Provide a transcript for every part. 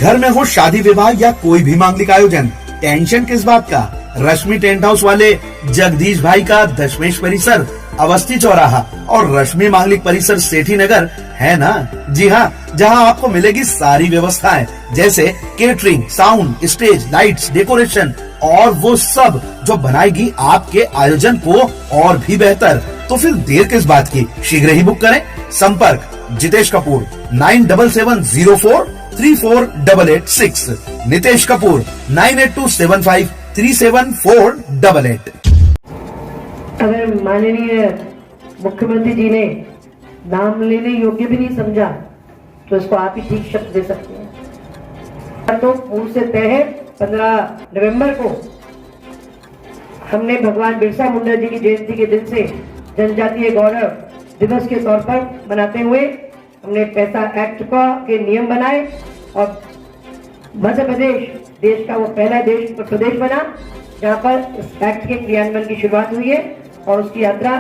घर में हो शादी विवाह या कोई भी मांगलिक आयोजन, टेंशन किस बात का। रश्मि टेंट हाउस वाले जगदीश भाई का दशमेश परिसर, अवस्थी चौराहा और रश्मि मांगलिक परिसर सेठी नगर है ना। जी हाँ, जहाँ आपको मिलेगी सारी व्यवस्थाएं जैसे catering, sound, stage, lights, decoration और वो सब जो बनाएगी आपके आयोजन को और भी बेहतर। तो फिर देर किस बात की, शीघ्र ही बुक करें। संपर्क जितेश कपूर 9770434886, नितेश कपूर 9827537488। अगर माननीय मुख्यमंत्री जी ने नाम लेने योग्य भी नहीं समझा तो इसको आप ही ठीक शब्द दे सकते हैं। तो पूर्व से तय है 15 नवंबर को हमने भगवान बिरसा मुंडा जी की जयंती के दिन से जनजातीय गौरव दिवस के तौर पर मनाते हुए हमने पैसा एक्ट का के नियम बनाए और मध्य प्रदेश देश का वो पहला प्रदेश बना जहाँ पर इस एक्ट के क्रियान्वयन की शुरुआत हुई है और उसकी यात्रा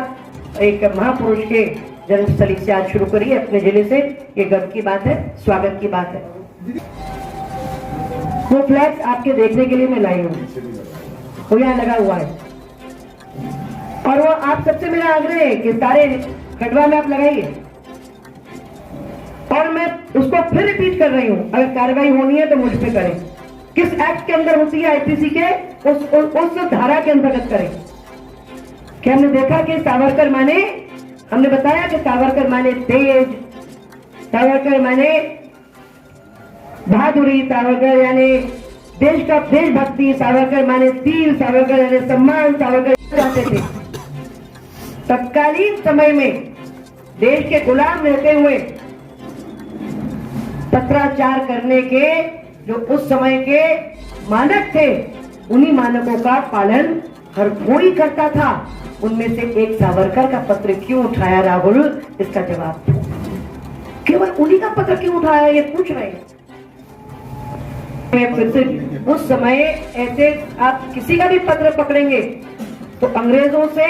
एक महापुरुष के जन्मस्थली से आज शुरू करी है अपने जिले से। ये गर्व की बात है, स्वागत की बात है। वो फ्लैग्स आपके देखने के लिए मैं लाई हूँ, वो यहाँ लगा हुआ है और वो आप सबसे मेरा आग्रह है कि सारे खटवा में आप लगाइए। और मैं उसको फिर रिपीट कर रही हूँ, अगर कार्रवाई होनी है तो मुझ पे करें। किस एक्ट के अंदर होती है, आईपीसी के उस धारा के अंतर्गत करें। कि हमने देखा कि सावरकर माने, हमने बताया कि सावरकर माने तेज, सावरकर माने बहादुरी, सावरकर यानी देश का देशभक्ति, सावरकर माने तीर, सावरकर यानी सम्मान, सावरकर चाहते थे। तत्कालीन समय में देश के गुलाम रहते हुए पत्राचार करने के जो उस समय के मानक थे, उन्हीं मानकों का पालन हर कोई करता था। उनमें से एक सावरकर का पत्र क्यों उठाया राहुल, इसका जवाब केवल उन्हीं का पत्र क्यों उठाया, ये पूछ रहे हैं। फिर से उस समय ऐसे आप किसी का भी पत्र पकड़ेंगे तो अंग्रेजों से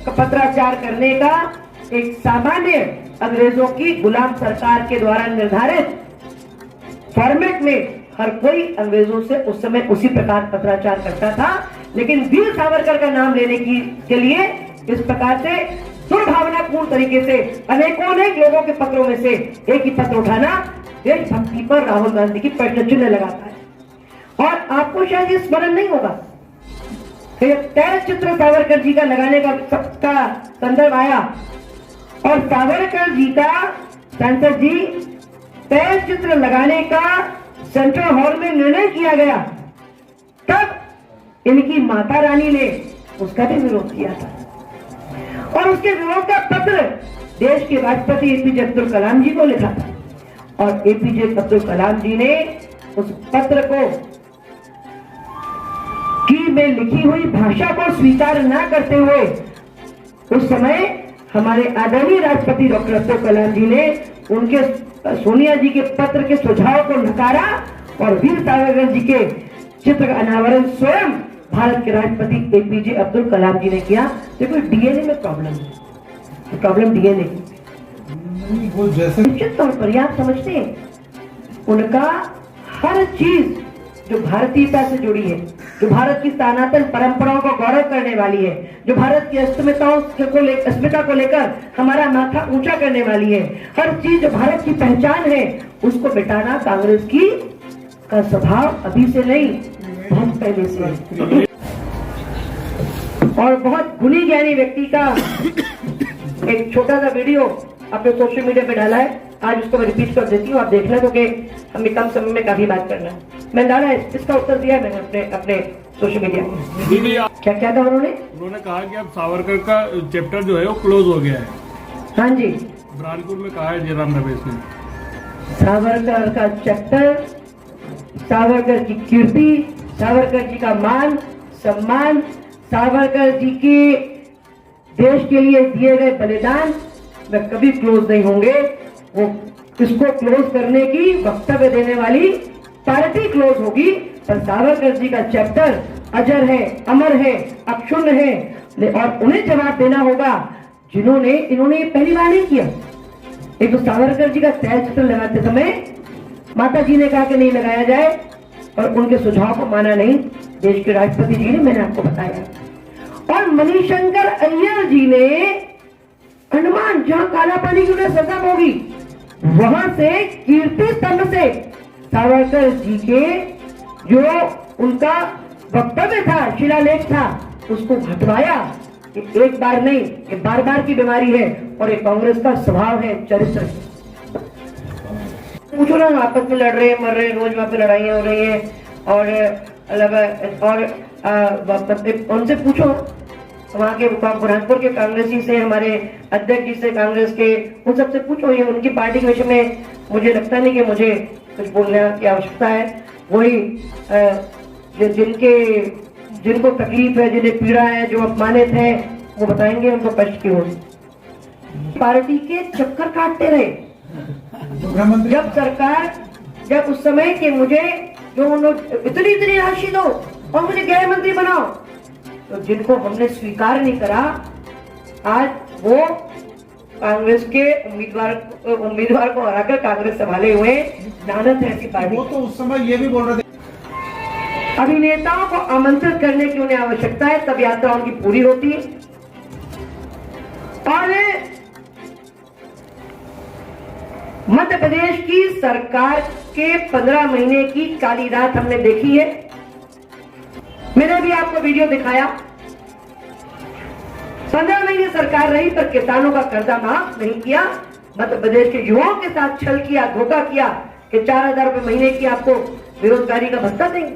पत्राचार करने का एक सामान्य अंग्रेजों की गुलाम सरकार के द्वारा निर्धारित फॉर्मेट में हर कोई अंग्रेजों से उस समय उसी प्रकार पत्राचार करता था। लेकिन वीर सावरकर का नाम लेने के लिए इस प्रकार से दुर्भावनापूर्ण तरीके से अनेकों ने लोगों के पत्रों में से एक ही पत्र उठाना देशभक्ति पर राहुल गांधी की प्रश्न चिन्ह लगाता है। और आपको शायद ये स्मरण नहीं होगा, तैल चित्र सावरकर जी का लगाने का संदर्भ आया और सावरकर जी का सांसद जी तैल चित्र लगाने का सेंट्रल हॉल में निर्णय किया गया, तब इनकी माता रानी ने उसका भी विरोध किया था और उसके विरोध का पत्र देश के राष्ट्रपति एपीजे अब्दुल कलाम जी को लिखा था और एपीजे अब्दुल कलाम जी ने उस पत्र को की में लिखी हुई भाषा को स्वीकार न करते हुए उस समय हमारे आदरणीय राष्ट्रपति डॉक्टर अब्दुल कलाम जी ने उनके सोनिया जी के पत्र के सुझाव को नकारा और वीर सावरकर जी के चित्र का अनावरण स्वयं भारत के राष्ट्रपति एपीजे अब्दुल कलाम जी ने किया। देखो डीएनए में प्रॉब्लम है, प्रॉब्लम डीएनए निश्चित तौर पर आप समझते हैं उनका हर चीज जो भारतीयता से जुड़ी है, जो भारत की सनातन परंपराओं को गौरव करने वाली है, जो भारत की अस्मिता को लेकर हमारा माथा ऊंचा करने वाली है, हर चीज जो भारत की पहचान है, उसको मिटाना कांग्रेस की का स्वभाव अभी से नहीं, बहुत पहले से है। और बहुत गुणी ज्ञानी व्यक्ति का एक छोटा सा वीडियो अपने सोशल मीडिया पे डाला है, आज उसको मैं रिपीट कर देती हूँ, आप देखना, क्योंकि हमें कम समय में काफी बात करना है। मैंने डाला है, इसका उत्तर दिया मैंने अपने सोशल मीडिया में। क्या क्या कहा उन्होंने कहा कि अब सावरकर का चैप्टर जो है वो क्लोज हो गया है। हाँ जी, बुरहानपुर में कहा है जयराम रमेश ने। सावरकर का चैप्टर, सावरकर की कीर्ति, सावरकर जी का मान सम्मान, सावरकर जी के देश के लिए दिए गए बलिदान वे कभी क्लोज नहीं होंगे। वो इसको क्लोज करने की वक्तव्य देने वाली पार्टी क्लोज होगी, पर सावरकर जी का चैप्टर अजर है, अमर है, अक्षुण्ण है और उन्हें जवाब देना होगा जिन्होंने इन्होंने ये पहली बार नहीं किया। एक तो सावरकर जी का तैल चित्र लगाते समय माता जी ने कहा कि नहीं लगाया जाए और उनके सुझाव को माना नहीं देश के राष्ट्रपति जी ने, मैंने आपको बताया। और मणिशंकर अय्यर जी ने अंडमान, जहां काला पानी की उन्हें सजा होगी, वहां से कीर्ति स्तंभ से सावरकर जी के जो उनका वक्तव्य था, शिलालेख था, उसको हटवाया। एक बार नहीं, ये बार बार की बीमारी है और ये कांग्रेस का स्वभाव है, चरित्र है। पूछो ना, आपस में लड़ रहे हैं, मर रहे हैं, रोज वहां पे लड़ाइयां हो रही हैं और उनसे पूछो, वहाँ के बुरहानपुर के कांग्रेसी से, हमारे अध्यक्ष जी से कांग्रेस के, उन सबसे पूछो। ये उनकी पार्टी के विषय में मुझे लगता नहीं कि मुझे कुछ बोलने की आवश्यकता है। वही जिनको तकलीफ है, जिन्हें पीड़ा है, जो अपमानित है, वो बताएंगे उनको कष्ट क्यों। पार्टी के चक्कर काटते रहे जब सरकार, जब उस समय के मुझे जो इतनी राशि दो और मुझे गृह मंत्री बनाओ, तो जिनको हमने स्वीकार नहीं करा, आज वो कांग्रेस के उम्मीदवार को हराकर कांग्रेस संभाले हुए, जानत है ऐसी पार्टी। वो तो उस समय ये भी बोल रहे थे, अभिनेताओं को आमंत्रित करने की उन्हें आवश्यकता है, तब यात्रा उनकी पूरी होती है। और मध्य प्रदेश की सरकार के 15 महीने की काली रात हमने देखी है। मैंने भी आपको वीडियो दिखाया। 15 महीने सरकार रही पर किसानों का कर्जा माफ नहीं किया। मध्य प्रदेश के युवाओं के साथ छल किया, धोखा किया कि 4,000 रुपए महीने की आपको बेरोजगारी का भत्ता देंगे।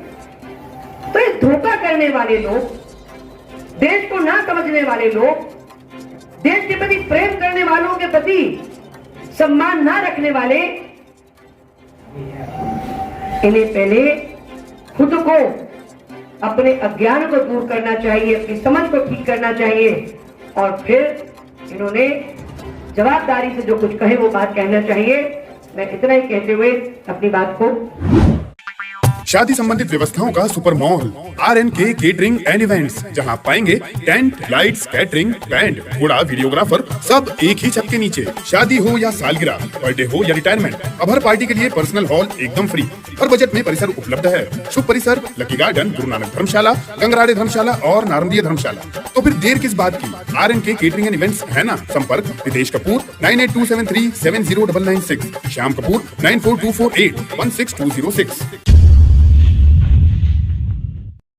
तो ये धोखा करने वाले लोग, देश को ना समझने वाले लोग, देश के प्रति प्रेम करने वालों के प्रति सम्मान ना रखने वाले, इन्हें पहले खुद को, अपने अज्ञान को दूर करना चाहिए, अपनी समझ को ठीक करना चाहिए, और फिर इन्होंने जवाबदारी से जो कुछ कहे वो बात कहना चाहिए। मैं इतना ही कहते हुए अपनी बात को। शादी संबंधित व्यवस्थाओं का super mall RNK catering and events, जहां पाएंगे टेंट, लाइट्स, कैटरिंग, बैंड, घोड़ा, वीडियोग्राफर, सब एक ही छत के नीचे। शादी हो या सालगिरह, बर्थडे हो या रिटायरमेंट, अब हर पार्टी के लिए पर्सनल हॉल एकदम फ्री और बजट में परिसर उपलब्ध है। शुभ परिसर लकी गार्डन, गुरु नानक धर्मशाला, गंगराड़े धर्मशाला और नारंदिया धर्मशाला। तो फिर देर किस बात की, RNK केटरिंग एंड इवेंट्स है ना। संपर्क रितेश कपूर 9827370996, श्याम कपूर 9424816206।